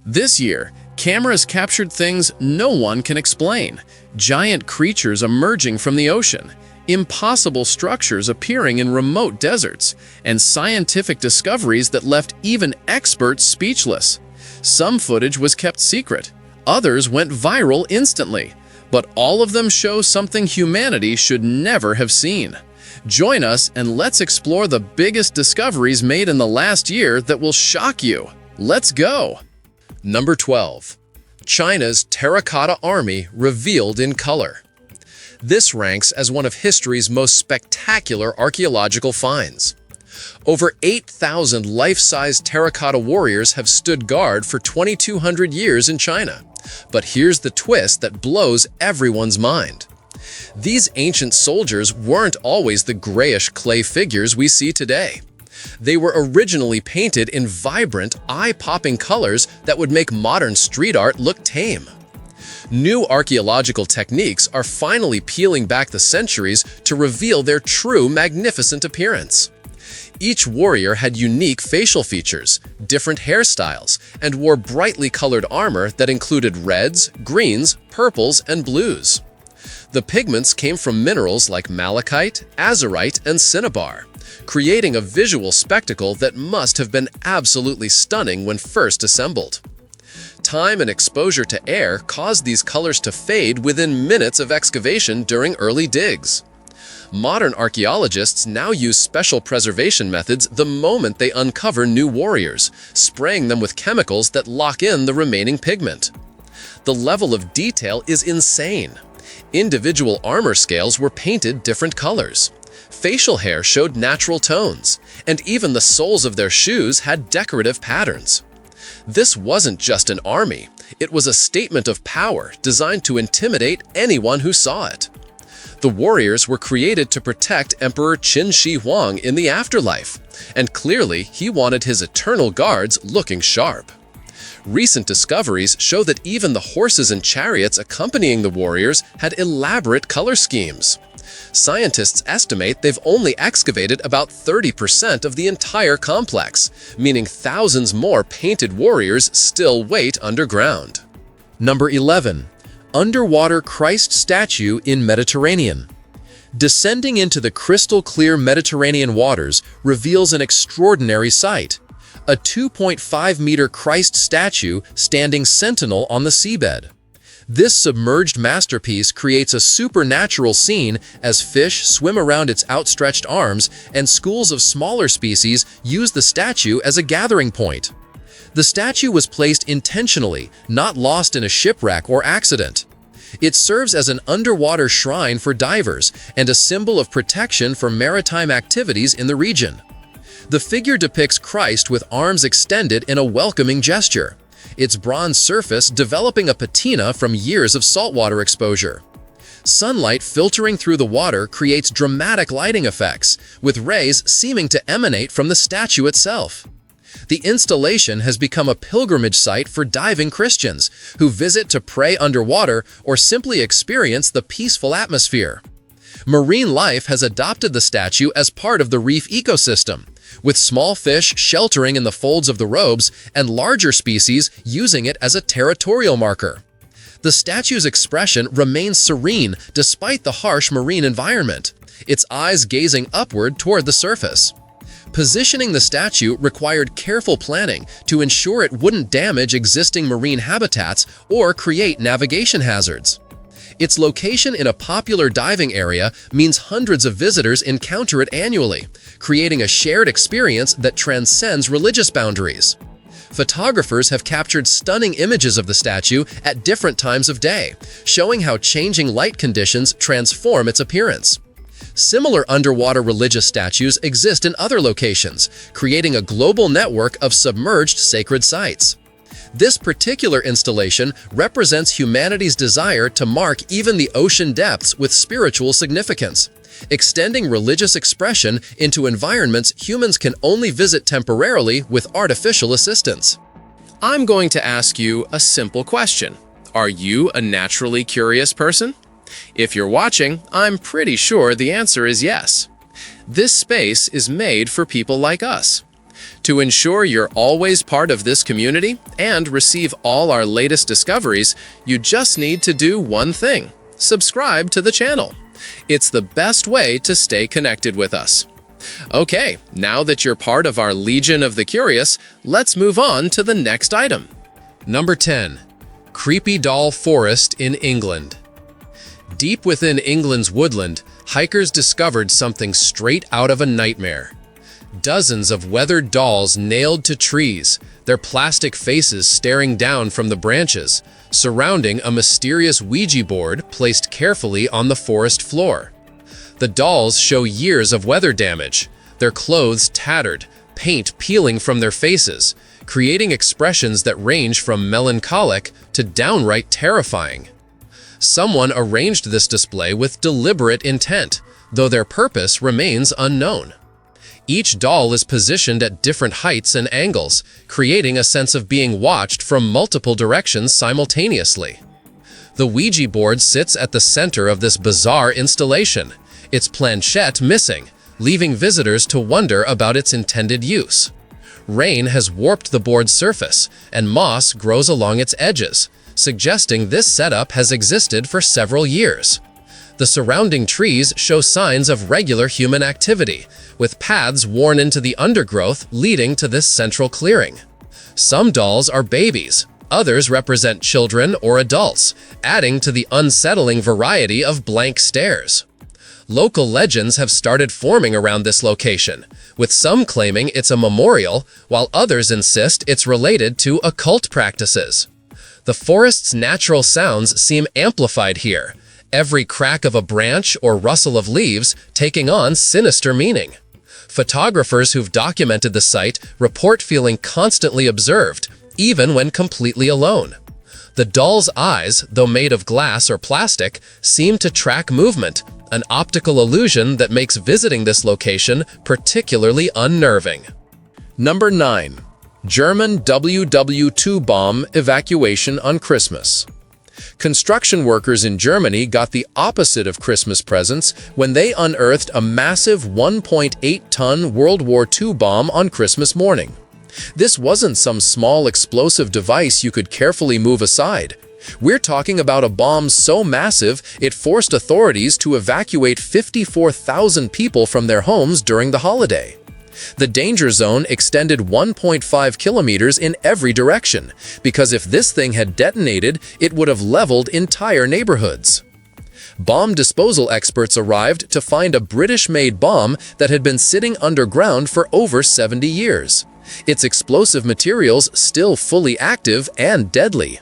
This year, cameras captured things no one can explain. Giant creatures emerging from the ocean, impossible structures appearing in remote deserts, and scientific discoveries that left even experts speechless. Some footage was kept secret, others went viral instantly, but all of them show something humanity should never have seen. Join us and let's explore the biggest discoveries made in the last year that will shock you. Let's go! Number 12. China's Terracotta Army revealed in color. This ranks as one of history's most spectacular archaeological finds. Over 8,000 life-size terracotta warriors have stood guard for 2,200 years in China. But here's the twist that blows everyone's mind. These ancient soldiers weren't always the grayish clay figures we see today. They were originally painted in vibrant, eye-popping colors that would make modern street art look tame. New archaeological techniques are finally peeling back the centuries to reveal their true magnificent appearance. Each warrior had unique facial features, different hairstyles, and wore brightly colored armor that included reds, greens, purples, and blues. The pigments came from minerals like malachite, azurite, and cinnabar, creating a visual spectacle that must have been absolutely stunning when first assembled. Time and exposure to air caused these colors to fade within minutes of excavation during early digs. Modern archaeologists now use special preservation methods the moment they uncover new warriors, spraying them with chemicals that lock in the remaining pigment. The level of detail is insane. Individual armor scales were painted different colors. Facial hair showed natural tones, and even the soles of their shoes had decorative patterns. This wasn't just an army, it was a statement of power designed to intimidate anyone who saw it. The warriors were created to protect Emperor Qin Shi Huang in the afterlife, and clearly he wanted his eternal guards looking sharp. Recent discoveries show that even the horses and chariots accompanying the warriors had elaborate color schemes. Scientists estimate they've only excavated about 30% of the entire complex, meaning thousands more painted warriors still wait underground. Number 11. Underwater Christ statue in Mediterranean. Descending into the crystal-clear Mediterranean waters reveals an extraordinary sight. A 2.5-meter Christ statue standing sentinel on the seabed. This submerged masterpiece creates a supernatural scene as fish swim around its outstretched arms and schools of smaller species use the statue as a gathering point. The statue was placed intentionally, not lost in a shipwreck or accident. It serves as an underwater shrine for divers and a symbol of protection for maritime activities in the region. The figure depicts Christ with arms extended in a welcoming gesture, its bronze surface developing a patina from years of saltwater exposure. Sunlight filtering through the water creates dramatic lighting effects, with rays seeming to emanate from the statue itself. The installation has become a pilgrimage site for diving Christians who visit to pray underwater or simply experience the peaceful atmosphere. Marine life has adopted the statue as part of the reef ecosystem, with small fish sheltering in the folds of the robes and larger species using it as a territorial marker. The statue's expression remains serene despite the harsh marine environment, its eyes gazing upward toward the surface. Positioning the statue required careful planning to ensure it wouldn't damage existing marine habitats or create navigation hazards. Its location in a popular diving area means hundreds of visitors encounter it annually, creating a shared experience that transcends religious boundaries. Photographers have captured stunning images of the statue at different times of day, showing how changing light conditions transform its appearance. Similar underwater religious statues exist in other locations, creating a global network of submerged sacred sites. This particular installation represents humanity's desire to mark even the ocean depths with spiritual significance, extending religious expression into environments humans can only visit temporarily with artificial assistance. I'm going to ask you a simple question. Are you a naturally curious person? If you're watching, I'm pretty sure the answer is yes. This space is made for people like us. To ensure you're always part of this community and receive all our latest discoveries, you just need to do one thing: subscribe to the channel. It's the best way to stay connected with us. Okay, now that you're part of our Legion of the Curious, let's move on to the next item. Number 10. Creepy Doll Forest in England. Deep within England's woodland, hikers discovered something straight out of a nightmare. Dozens of weathered dolls nailed to trees, their plastic faces staring down from the branches, surrounding a mysterious Ouija board placed carefully on the forest floor. The dolls show years of weather damage, their clothes tattered, paint peeling from their faces, creating expressions that range from melancholic to downright terrifying. Someone arranged this display with deliberate intent, though their purpose remains unknown. Each doll is positioned at different heights and angles, creating a sense of being watched from multiple directions simultaneously. The Ouija board sits at the center of this bizarre installation, its planchette missing, leaving visitors to wonder about its intended use. Rain has warped the board's surface, and moss grows along its edges, suggesting this setup has existed for several years. The surrounding trees show signs of regular human activity, with paths worn into the undergrowth leading to this central clearing. Some dolls are babies, others represent children or adults, adding to the unsettling variety of blank stares. Local legends have started forming around this location, with some claiming it's a memorial, while others insist it's related to occult practices. The forest's natural sounds seem amplified here, every crack of a branch or rustle of leaves taking on sinister meaning. Photographers who've documented the site report feeling constantly observed, even when completely alone. The doll's eyes, though made of glass or plastic, seem to track movement, an optical illusion that makes visiting this location particularly unnerving. Number 9. German WW2 bomb evacuation on Christmas. Construction workers in Germany got the opposite of Christmas presents when they unearthed a massive 1.8-ton World War II bomb on Christmas morning. This wasn't some small explosive device you could carefully move aside. We're talking about a bomb so massive it forced authorities to evacuate 54,000 people from their homes during the holiday. The danger zone extended 1.5 kilometers in every direction, because if this thing had detonated, it would have leveled entire neighborhoods. Bomb disposal experts arrived to find a British-made bomb that had been sitting underground for over 70 years. Its explosive materials still fully active and deadly.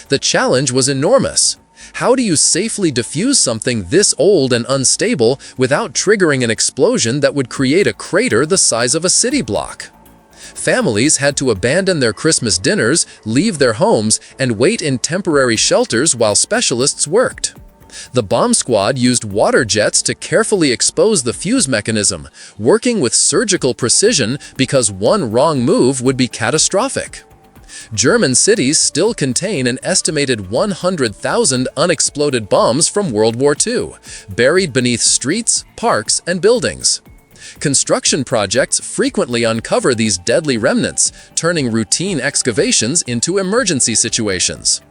The challenge was enormous. How do you safely defuse something this old and unstable without triggering an explosion that would create a crater the size of a city block? Families had to abandon their Christmas dinners, leave their homes, and wait in temporary shelters while specialists worked. The bomb squad used water jets to carefully expose the fuse mechanism, working with surgical precision because one wrong move would be catastrophic. German cities still contain an estimated 100,000 unexploded bombs from World War II, buried beneath streets, parks, and buildings. Construction projects frequently uncover these deadly remnants, turning routine excavations into emergency situations.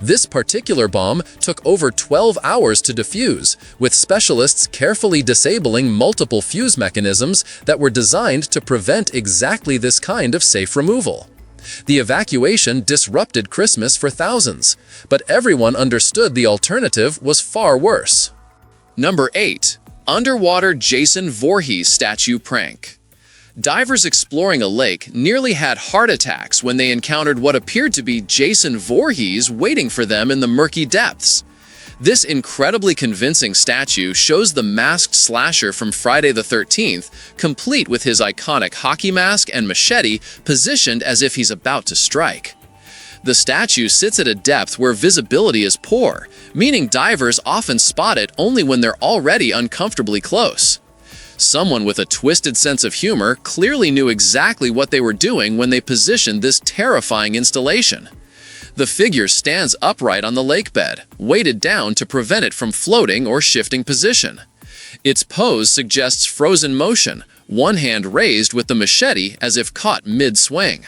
This particular bomb took over 12 hours to defuse, with specialists carefully disabling multiple fuse mechanisms that were designed to prevent exactly this kind of safe removal. The evacuation disrupted Christmas for thousands, but everyone understood the alternative was far worse. Number 8. Underwater Jason Voorhees statue prank. Divers exploring a lake nearly had heart attacks when they encountered what appeared to be Jason Voorhees waiting for them in the murky depths. This incredibly convincing statue shows the masked slasher from Friday the 13th, complete with his iconic hockey mask and machete positioned as if he's about to strike. The statue sits at a depth where visibility is poor, meaning divers often spot it only when they're already uncomfortably close. Someone with a twisted sense of humor clearly knew exactly what they were doing when they positioned this terrifying installation. The figure stands upright on the lake bed, weighted down to prevent it from floating or shifting position. Its pose suggests frozen motion, one hand raised with the machete as if caught mid-swing.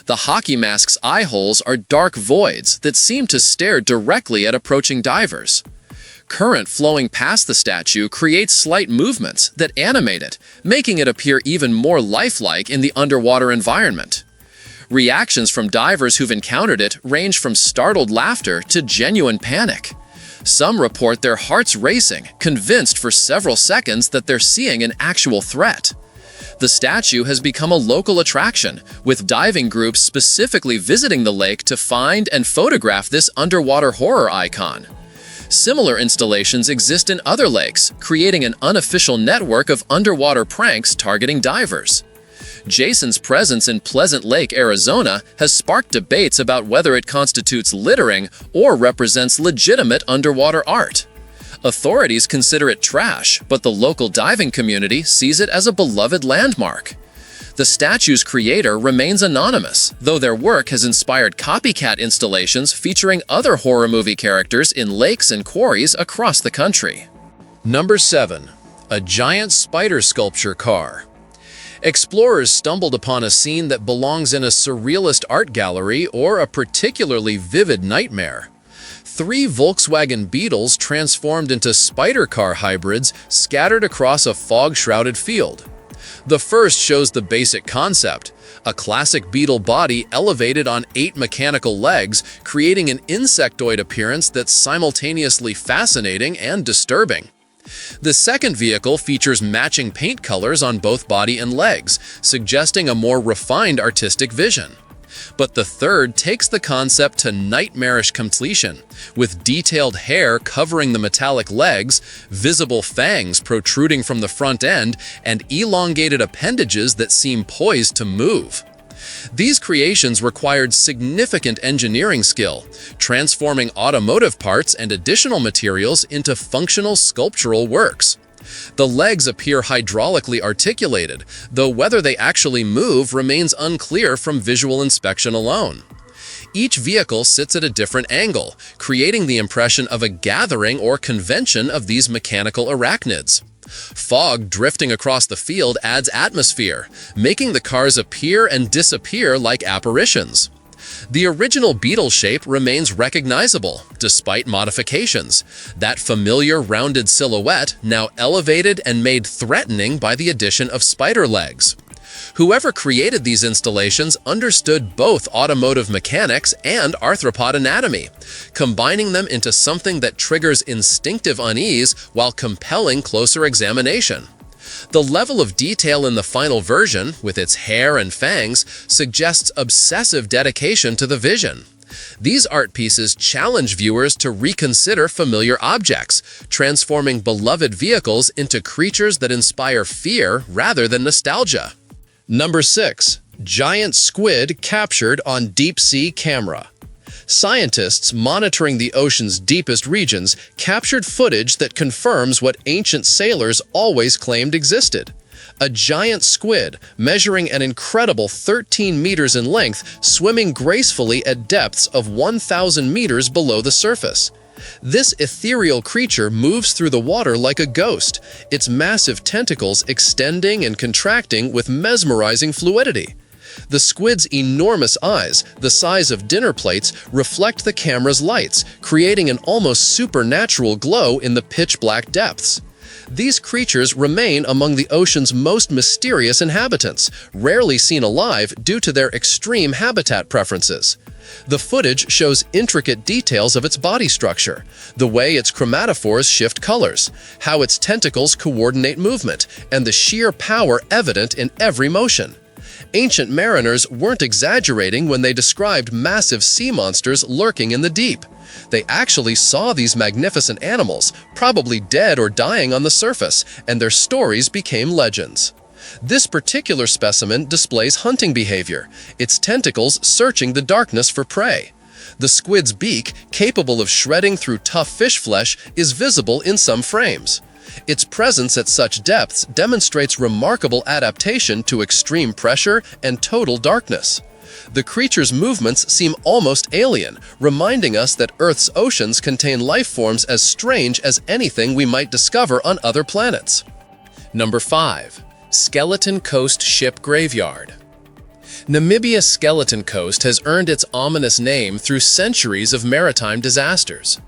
The hockey mask's eye holes are dark voids that seem to stare directly at approaching divers. Current flowing past the statue creates slight movements that animate it, making it appear even more lifelike in the underwater environment. Reactions from divers who've encountered it range from startled laughter to genuine panic. Some report their hearts racing, convinced for several seconds that they're seeing an actual threat. The statue has become a local attraction, with diving groups specifically visiting the lake to find and photograph this underwater horror icon. Similar installations exist in other lakes, creating an unofficial network of underwater pranks targeting divers. Jason's presence in Pleasant Lake, Arizona, has sparked debates about whether it constitutes littering or represents legitimate underwater art. Authorities consider it trash, but the local diving community sees it as a beloved landmark. The statue's creator remains anonymous, though their work has inspired copycat installations featuring other horror movie characters in lakes and quarries across the country. Number 7. A giant spider sculpture car. Explorers stumbled upon a scene that belongs in a surrealist art gallery or a particularly vivid nightmare. 3 Volkswagen Beetles transformed into spider car hybrids scattered across a fog-shrouded field. The first shows the basic concept: a classic beetle body elevated on 8 mechanical legs, creating an insectoid appearance that's simultaneously fascinating and disturbing. The second vehicle features matching paint colors on both body and legs, suggesting a more refined artistic vision. But the third takes the concept to nightmarish completion, with detailed hair covering the metallic legs, visible fangs protruding from the front end, and elongated appendages that seem poised to move. These creations required significant engineering skill, transforming automotive parts and additional materials into functional sculptural works. The legs appear hydraulically articulated, though whether they actually move remains unclear from visual inspection alone. Each vehicle sits at a different angle, creating the impression of a gathering or convention of these mechanical arachnids. Fog drifting across the field adds atmosphere, making the cars appear and disappear like apparitions. The original beetle shape remains recognizable, despite modifications, that familiar rounded silhouette now elevated and made threatening by the addition of spider legs. Whoever created these installations understood both automotive mechanics and arthropod anatomy, combining them into something that triggers instinctive unease while compelling closer examination. The level of detail in the final version, with its hair and fangs, suggests obsessive dedication to the vision. These art pieces challenge viewers to reconsider familiar objects, transforming beloved vehicles into creatures that inspire fear rather than nostalgia. Number 6. Giant squid captured on deep-sea camera. Scientists monitoring the ocean's deepest regions captured footage that confirms what ancient sailors always claimed existed. A giant squid, measuring an incredible 13 meters in length, swimming gracefully at depths of 1,000 meters below the surface. This ethereal creature moves through the water like a ghost, its massive tentacles extending and contracting with mesmerizing fluidity. The squid's enormous eyes, the size of dinner plates, reflect the camera's lights, creating an almost supernatural glow in the pitch-black depths. These creatures remain among the ocean's most mysterious inhabitants, rarely seen alive due to their extreme habitat preferences. The footage shows intricate details of its body structure, the way its chromatophores shift colors, how its tentacles coordinate movement, and the sheer power evident in every motion. Ancient mariners weren't exaggerating when they described massive sea monsters lurking in the deep. They actually saw these magnificent animals, probably dead or dying on the surface, and their stories became legends. This particular specimen displays hunting behavior, its tentacles searching the darkness for prey. The squid's beak, capable of shredding through tough fish flesh, is visible in some frames. Its presence at such depths demonstrates remarkable adaptation to extreme pressure and total darkness. The creature's movements seem almost alien, reminding us that Earth's oceans contain life forms as strange as anything we might discover on other planets. Number 5. Skeleton Coast Ship Graveyard. Namibia's Skeleton Coast has earned its ominous name through centuries of maritime disasters.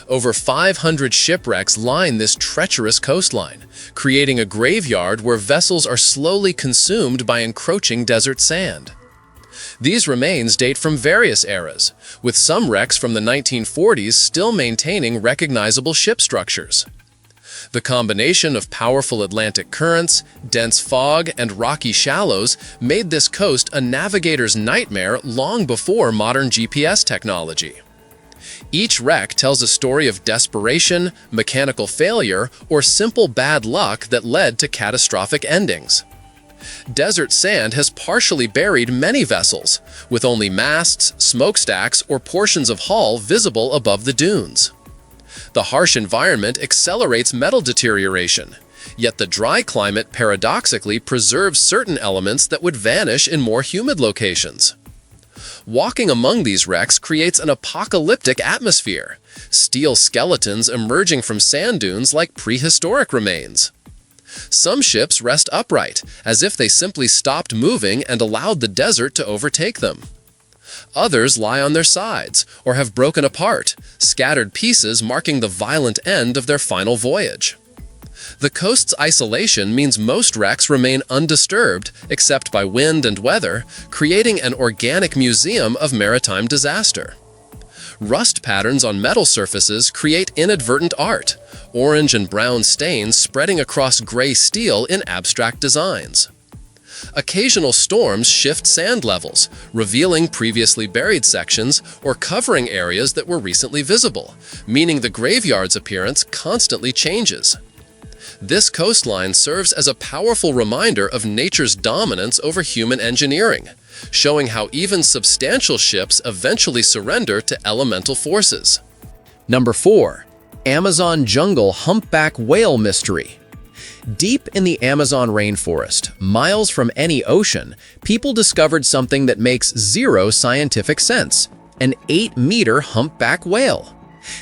Over 500 shipwrecks line this treacherous coastline, creating a graveyard where vessels are slowly consumed by encroaching desert sand. These remains date from various eras, with some wrecks from the 1940s still maintaining recognizable ship structures. The combination of powerful Atlantic currents, dense fog, and rocky shallows made this coast a navigator's nightmare long before modern GPS technology. Each wreck tells a story of desperation, mechanical failure, or simple bad luck that led to catastrophic endings. Desert sand has partially buried many vessels, with only masts, smokestacks, or portions of hull visible above the dunes. The harsh environment accelerates metal deterioration, yet the dry climate paradoxically preserves certain elements that would vanish in more humid locations. Walking among these wrecks creates an apocalyptic atmosphere, steel skeletons emerging from sand dunes like prehistoric remains. Some ships rest upright, as if they simply stopped moving and allowed the desert to overtake them. Others lie on their sides, or have broken apart, scattered pieces marking the violent end of their final voyage. The coast's isolation means most wrecks remain undisturbed except by wind and weather, creating an organic museum of maritime disaster. Rust patterns on metal surfaces create inadvertent art, orange and brown stains spreading across gray steel in abstract designs. Occasional storms shift sand levels, revealing previously buried sections or covering areas that were recently visible, meaning the graveyard's appearance constantly changes. This coastline serves as a powerful reminder of nature's dominance over human engineering, showing how even substantial ships eventually surrender to elemental forces. Number 4. Amazon Jungle Humpback Whale Mystery. Deep in the Amazon rainforest, miles from any ocean, people discovered something that makes zero scientific sense: an 8-meter humpback whale.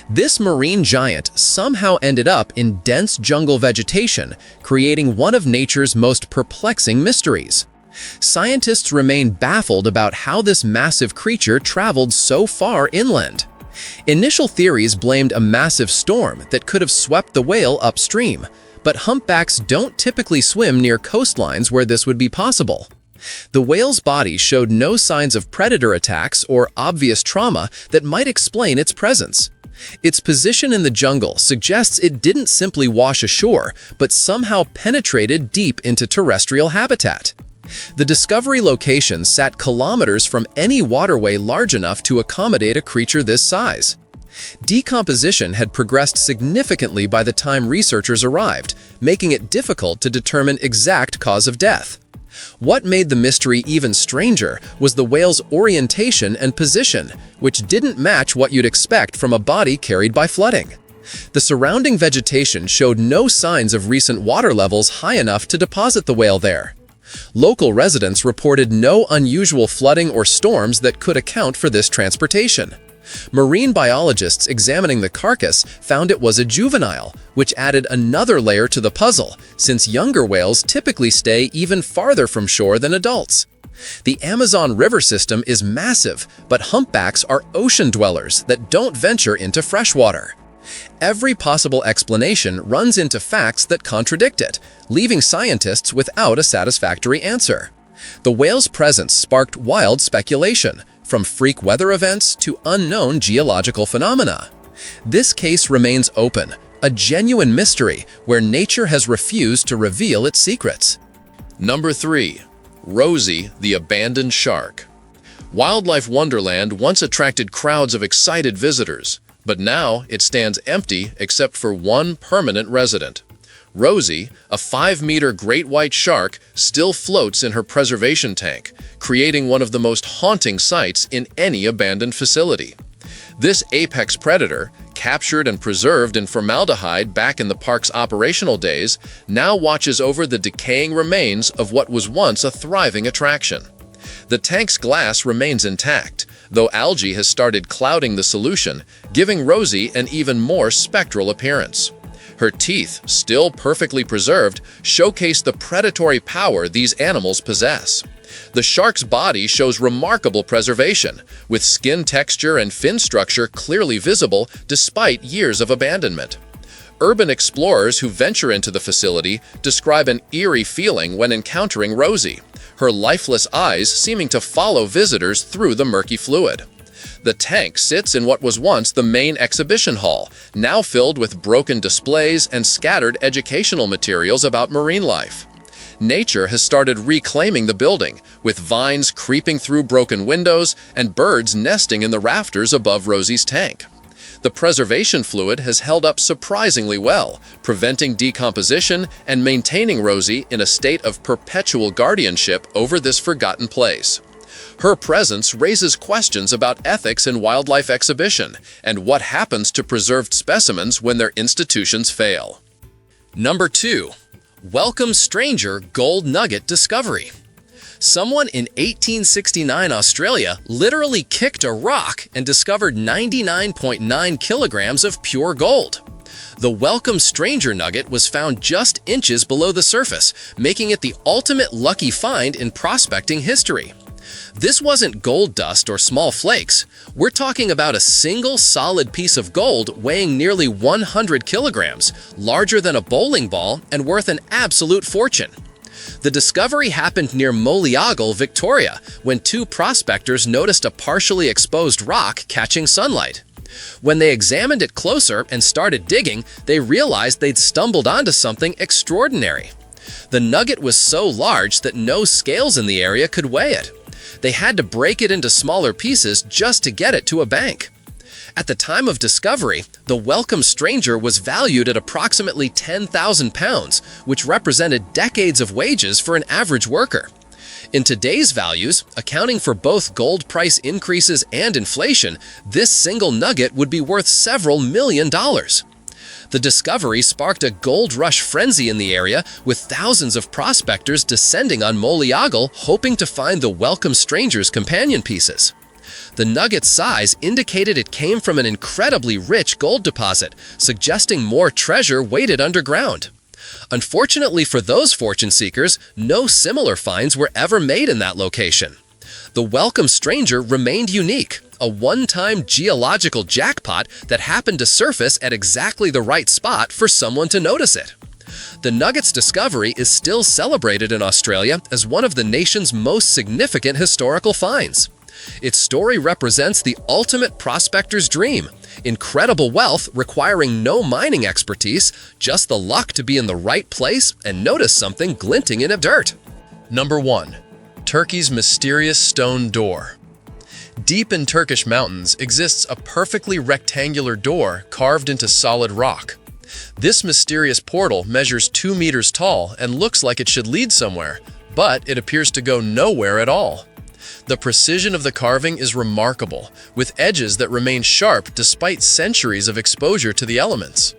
This marine giant somehow ended up in dense jungle vegetation, creating one of nature's most perplexing mysteries. Scientists remain baffled about how this massive creature traveled so far inland. Initial theories blamed a massive storm that could have swept the whale upstream, but humpbacks don't typically swim near coastlines where this would be possible. The whale's body showed no signs of predator attacks or obvious trauma that might explain its presence. Its position in the jungle suggests it didn't simply wash ashore, but somehow penetrated deep into terrestrial habitat. The discovery location sat kilometers from any waterway large enough to accommodate a creature this size. Decomposition had progressed significantly by the time researchers arrived, making it difficult to determine exact cause of death. What made the mystery even stranger was the whale's orientation and position, which didn't match what you'd expect from a body carried by flooding. The surrounding vegetation showed no signs of recent water levels high enough to deposit the whale there. Local residents reported no unusual flooding or storms that could account for this transportation. Marine biologists examining the carcass found it was a juvenile, which added another layer to the puzzle, since younger whales typically stay even farther from shore than adults. The Amazon River system is massive, but humpbacks are ocean dwellers that don't venture into freshwater. Every possible explanation runs into facts that contradict it, leaving scientists without a satisfactory answer. The whale's presence sparked wild speculation, from freak weather events to unknown geological phenomena. This case remains open, a genuine mystery where nature has refused to reveal its secrets. Number 3. Rosie, the Abandoned Shark. Wildlife Wonderland once attracted crowds of excited visitors, but now it stands empty except for one permanent resident. Rosie, a 5-meter great white shark, still floats in her preservation tank, creating one of the most haunting sights in any abandoned facility. This apex predator, captured and preserved in formaldehyde back in the park's operational days, now watches over the decaying remains of what was once a thriving attraction. The tank's glass remains intact, though algae has started clouding the solution, giving Rosie an even more spectral appearance. Her teeth, still perfectly preserved, showcase the predatory power these animals possess. The shark's body shows remarkable preservation, with skin texture and fin structure clearly visible despite years of abandonment. Urban explorers who venture into the facility describe an eerie feeling when encountering Rosie, her lifeless eyes seeming to follow visitors through the murky fluid. The tank sits in what was once the main exhibition hall, now filled with broken displays and scattered educational materials about marine life. Nature has started reclaiming the building, with vines creeping through broken windows and birds nesting in the rafters above Rosie's tank. The preservation fluid has held up surprisingly well, preventing decomposition and maintaining Rosie in a state of perpetual guardianship over this forgotten place. Her presence raises questions about ethics in wildlife exhibition and what happens to preserved specimens when their institutions fail. Number 2. Welcome Stranger Gold Nugget Discovery. Someone in 1869 Australia literally kicked a rock and discovered 99.9 kilograms of pure gold. The Welcome Stranger nugget was found just inches below the surface, making it the ultimate lucky find in prospecting history. This wasn't gold dust or small flakes. We're talking about a single solid piece of gold weighing nearly 100 kilograms, larger than a bowling ball and worth an absolute fortune. The discovery happened near Moleagle, Victoria, when two prospectors noticed a partially exposed rock catching sunlight. When they examined it closer and started digging, they realized they'd stumbled onto something extraordinary. The nugget was so large that no scales in the area could weigh it. They had to break it into smaller pieces just to get it to a bank. At the time of discovery, the Welcome Stranger was valued at approximately £10,000, which represented decades of wages for an average worker. In today's values, accounting for both gold price increases and inflation, this single nugget would be worth several $million. The discovery sparked a gold rush frenzy in the area, with thousands of prospectors descending on Moleagle hoping to find the Welcome Stranger's companion pieces. The nugget's size indicated it came from an incredibly rich gold deposit, suggesting more treasure waited underground. Unfortunately for those fortune seekers, no similar finds were ever made in that location. The Welcome Stranger remained unique, a one-time geological jackpot that happened to surface at exactly the right spot for someone to notice it. The nugget's discovery is still celebrated in Australia as one of the nation's most significant historical finds. Its story represents the ultimate prospector's dream: incredible wealth requiring no mining expertise, just the luck to be in the right place and notice something glinting in the dirt. Number 1. Turkey's mysterious stone door. Deep in Turkish mountains exists a perfectly rectangular door carved into solid rock. This mysterious portal measures 2 meters tall and looks like it should lead somewhere, but it appears to go nowhere at all. The precision of the carving is remarkable, with edges that remain sharp despite centuries of exposure to the elements.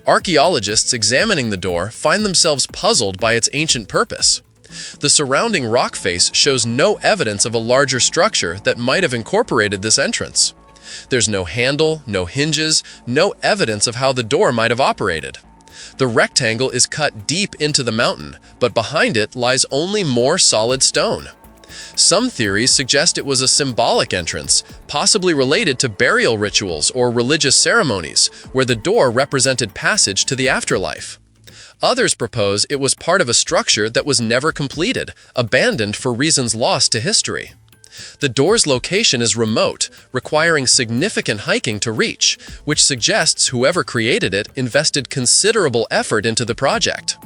Archaeologists examining the door find themselves puzzled by its ancient purpose. The surrounding rock face shows no evidence of a larger structure that might have incorporated this entrance. There's no handle, no hinges, no evidence of how the door might have operated. The rectangle is cut deep into the mountain, but behind it lies only more solid stone. Some theories suggest it was a symbolic entrance, possibly related to burial rituals or religious ceremonies, where the door represented passage to the afterlife. Others propose it was part of a structure that was never completed, abandoned for reasons lost to history. The door's location is remote, requiring significant hiking to reach, which suggests whoever created it invested considerable effort into the project.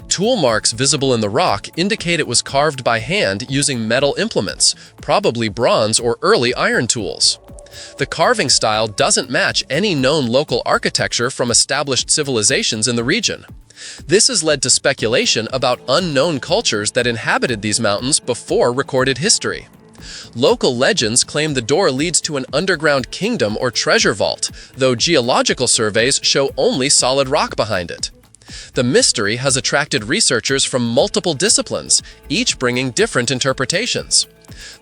Tool marks visible in the rock indicate it was carved by hand using metal implements, probably bronze or early iron tools. The carving style doesn't match any known local architecture from established civilizations in the region. This has led to speculation about unknown cultures that inhabited these mountains before recorded history. Local legends claim the door leads to an underground kingdom or treasure vault, though geological surveys show only solid rock behind it. The mystery has attracted researchers from multiple disciplines, each bringing different interpretations.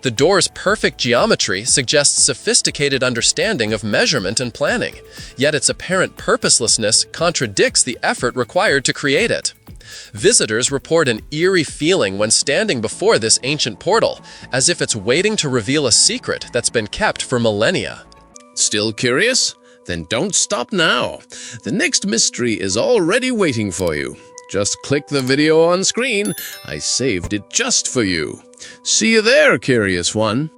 The door's perfect geometry suggests sophisticated understanding of measurement and planning, yet its apparent purposelessness contradicts the effort required to create it. Visitors report an eerie feeling when standing before this ancient portal, as if it's waiting to reveal a secret that's been kept for millennia. Still curious? Then don't stop now. The next mystery is already waiting for you. Just click the video on screen. I saved it just for you. See you there, curious one.